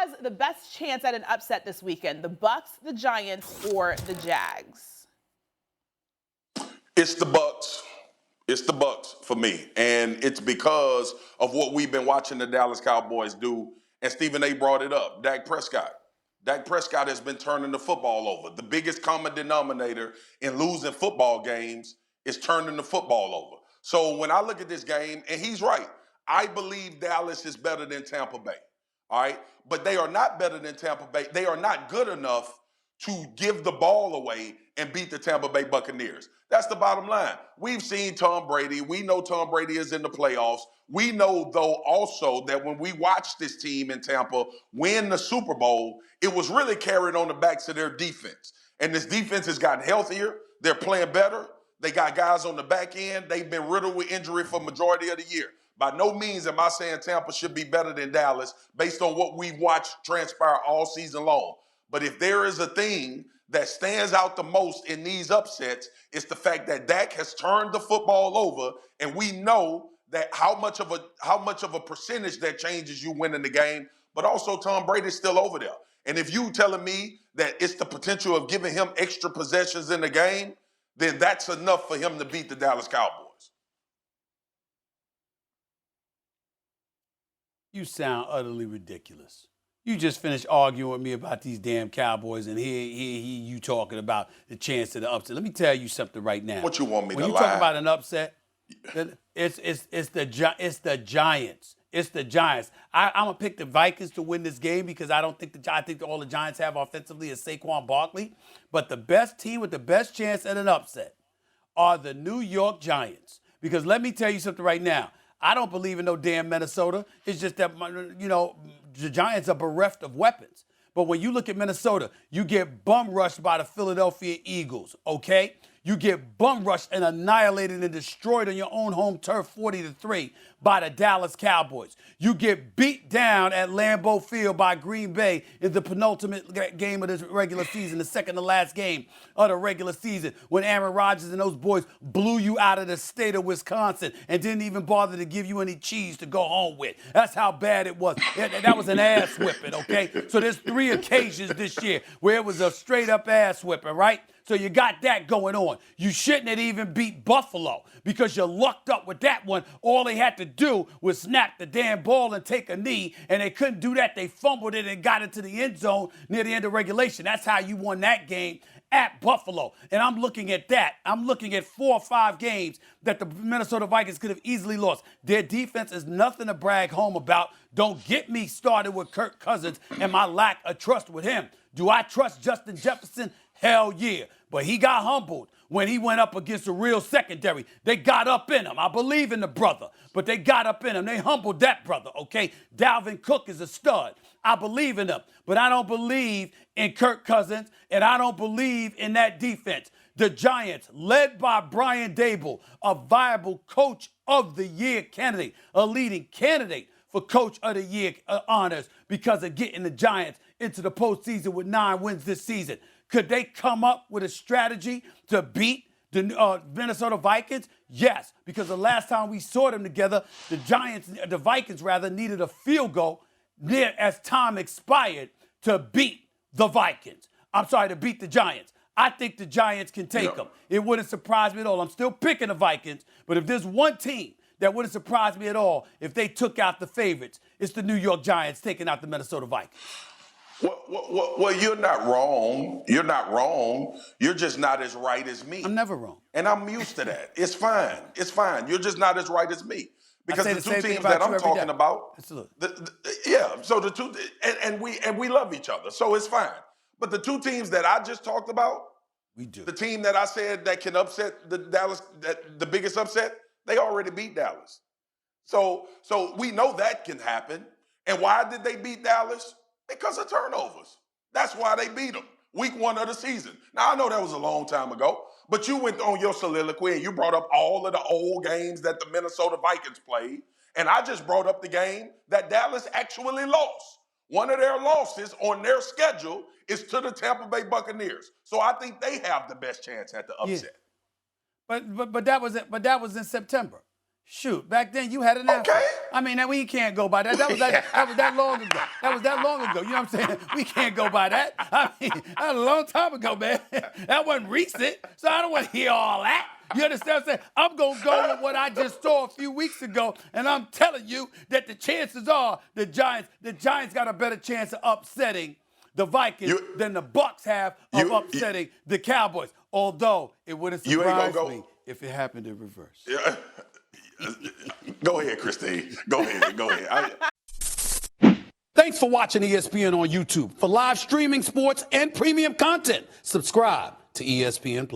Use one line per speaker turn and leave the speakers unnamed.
has the best chance at an upset this weekend? The Bucs, the Giants, or the Jags?
It's the Bucs. It's the Bucs for me, and it's because of what we've been watching the Dallas Cowboys do. And Stephen A. brought it up. Dak Prescott. Dak Prescott has been turning the football over. The biggest common denominator in losing football games is turning the football over. So when I look at this game, and he's right, I believe Dallas is better than Tampa Bay. All right, but they are not better than Tampa Bay. They are not good enough to give the ball away and beat the Tampa Bay Buccaneers. That's the bottom line. We've seen Tom Brady. We know Tom Brady is in the playoffs. We know, though, also that when we watched this team in Tampa win the Super Bowl, it was really carried on the backs of their defense. And this defense has gotten healthier. They're playing better. They got guys on the back end. They've been riddled with injury for majority of the year. By no means am I saying Tampa should be better than Dallas based on what we've watched transpire all season long. But if there is a thing that stands out the most in these upsets, it's the fact that Dak has turned the football over, and we know that how much of a percentage that changes you winning the game. But also Tom Brady's still over there. And if you telling me that it's the potential of giving him extra possessions in the game, then that's enough for him to beat the Dallas Cowboys.
You sound utterly ridiculous. You just finished arguing with me about these damn Cowboys, and here you talking about the chance of the upset. Let me tell you something right now.
What you want me to
lie? When you talk about an upset, it's the Giants. It's the Giants. I'm gonna pick the Vikings to win this game because I think all the Giants have offensively is Saquon Barkley. But the best team with the best chance at an upset are the New York Giants. Because let me tell you something right now. I don't believe in no damn Minnesota. It's just that, the Giants are bereft of weapons. But when you look at Minnesota, you get bum rushed by the Philadelphia Eagles, okay? You get bum rushed and annihilated and destroyed on your own home turf 40-3 by the Dallas Cowboys. You get beat down at Lambeau Field by Green Bay in the penultimate game of the regular season, the second to last game of the regular season, when Aaron Rodgers and those boys blew you out of the state of Wisconsin and didn't even bother to give you any cheese to go home with. That's how bad it was. That was an ass whipping, okay? So there's 3 occasions this year where it was a straight up ass whipping, right? So you got that going on. You shouldn't have even beat Buffalo because you lucked up with that one. All they had to do was snap the damn ball and take a knee, and they couldn't do that. They fumbled it and got into the end zone near the end of regulation. That's how you won that game at Buffalo. And I'm looking at that. I'm looking at 4 or 5 games that the Minnesota Vikings could have easily lost. Their defense is nothing to brag home about. Don't get me started with Kirk Cousins and my lack of trust with him. Do I trust Justin Jefferson? Hell yeah. But he got humbled when he went up against a real secondary. They got up in him. I believe in the brother, but they got up in him. They humbled that brother, okay? Dalvin Cook is a stud. I believe in him, but I don't believe in Kirk Cousins, and I don't believe in that defense. The Giants, led by Brian Dable, a viable coach of the year candidate, a leading candidate for coach of the year honors because of getting the Giants into the postseason with 9 wins this season. Could they come up with a strategy to beat the Minnesota Vikings? Yes, because the last time we saw them together, the Vikings needed a field goal near as time expired to beat the Giants. I think the Giants can take them. It wouldn't surprise me at all. I'm still picking the Vikings, but if there's one team that wouldn't surprise me at all if they took out the favorites, it's the New York Giants taking out the Minnesota Vikings.
Well, you're not wrong. You're not wrong. You're just not as right as me.
I'm never wrong.
And I'm used to that. It's fine. It's fine. You're just not as right as me. Because the 2 teams that I'm talking about, so the 2, and we love each other, so it's fine. But the 2 teams that I just talked about,
we do.
The team that I said that can upset the Dallas, the biggest upset, they already beat Dallas. So we know that can happen. And why did they beat Dallas? Because of turnovers. That's why they beat them. Week 1 of the season. Now, I know that was a long time ago, but you went on your soliloquy and you brought up all of the old games that the Minnesota Vikings played, and I just brought up the game that Dallas actually lost. One of their losses on their schedule is to the Tampa Bay Buccaneers. So I think they have the best chance at the upset.
Yeah. But that was in September. Shoot, back then you had an answer.
Okay.
I mean, we can't go by that. That was that long ago. That was that long ago. You know what I'm saying? We can't go by that. I mean, that was a long time ago, man. That wasn't recent. So I don't want to hear all that. You understand what I'm saying? I'm going to go with what I just saw a few weeks ago, and I'm telling you that the chances are the Giants got a better chance of upsetting the Vikings than the Bucs have of upsetting the Cowboys. Although it wouldn't surprise me if it happened in reverse.
Yeah. Go ahead, Christine. Go ahead.
Thanks for watching ESPN on YouTube. For live streaming, sports, and premium content, subscribe to ESPN+.